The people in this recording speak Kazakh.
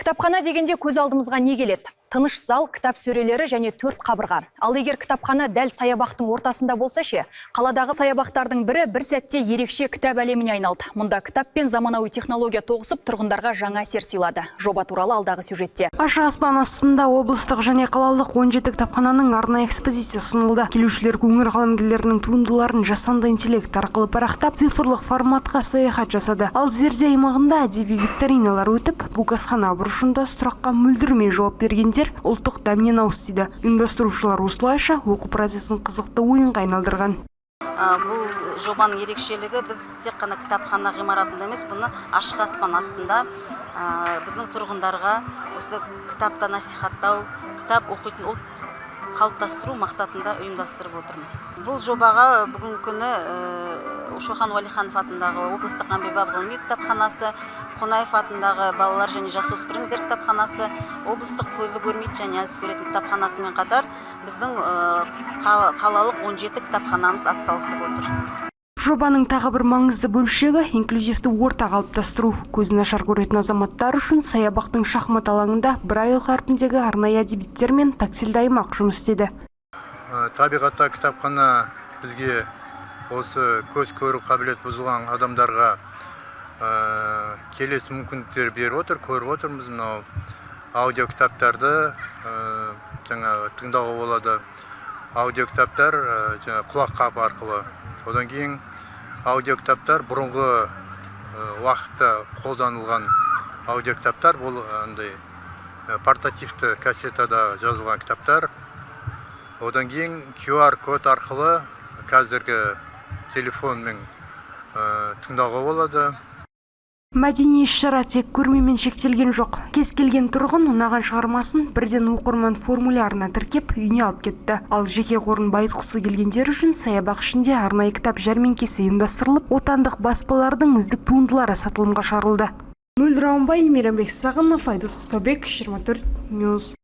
Кітапхана дегенде көз алдымызға не келеді? Тыныш зал, кітап сөрелері және 4 қабырға. Ал егер кітапхана дәл саябақтың ортасында болса ше, қаладағы саябақтардың бірі бір сәтте ерекше кітап әлеміне айналды. Мұнда кітап пен заманауи технология тоғысып, тұрғындарға жаңа әсер сыйлады. Жоба туралы алдағы сюжетте. Ашық аспан астында облыстық және қалалық 17 кітапхананың арнайы экспозиция ұсынылды. Келушілер өңір қаламгерлерінің туындыларын жасанды интеллект арқылы парақтап, цифрлық форматқа саяхат жасады. Ал зерде аймағында әдеби викториналар өтіп, Букасхана бұрышында сұраққа мүлдірмей жауап бергендер ұлттық дәмнен ауыстыды. Ұйымдастырушылар осылайша оқу процесін қызықты ойынға айналдырған. Бұл жобаның ерекшелігі біз тек қана кітапхана ғимаратында емес, бұны ашық аспан астында біздің тұрғындарға осы кітапты насихаттау, кітап оқитын ұлт қалыптастыру мақсатында ұйымдастырып отырмыз. Бұл жобаға бүгін күні Шоқан Уәлиханов атындағы облыстық әмбебап ғылыми кітапханасы, Қонаев атындағы балалар және жасөспірімдер кітапханасы, облыстық көзі көрмейді және әзіз көретін кітапханасымен қатар біздің қалалық 17 кітапханамыз атсалысып отыр. Жобаның тағы бір маңызды бөлшегі инклюзивті орта қалыптастыру. Көзі нашар көретін азаматтар үшін саябақтың шахмат алаңында Брайль қарпіндегі арнайы әдебиеттер мен тактильді аймақ жұмыс істеді. Табиғатта кітапхана бізге осы көз көру қабілет бұзылған адамдарға келесі мүмкіндіктер беріп отыр, көріп отырмыз. Мынау аудио кітаптарды тыңдауға болады. Аудио кітаптар құлаққап арқылы. Одан кейін аудио кітаптар бұрынғы уақытта қолданылған аудио кітаптар, бұл портативті кассетада жазылған кітаптар. Одан кейін QR код арқылы қазіргі телефонмен тыңдауға болады. Мәдени іс-шара тек көрмемен шектелген жоқ. Кез келген тұрғын ұнаған шығармасын бірден оқырман формулярына тіркеп үйіне алып кетті. Ал жеке қорын байытқысы келгендер үшін саябақ ішінде арнайы кітап жәрмеңкесі ұйымдастырылып, отандық баспалардың үздік туындылары сатылымға шығарылды. Мөлдір Аманбай, Мейрамбек Сағынов, Айдос Құстаубек, 24 News.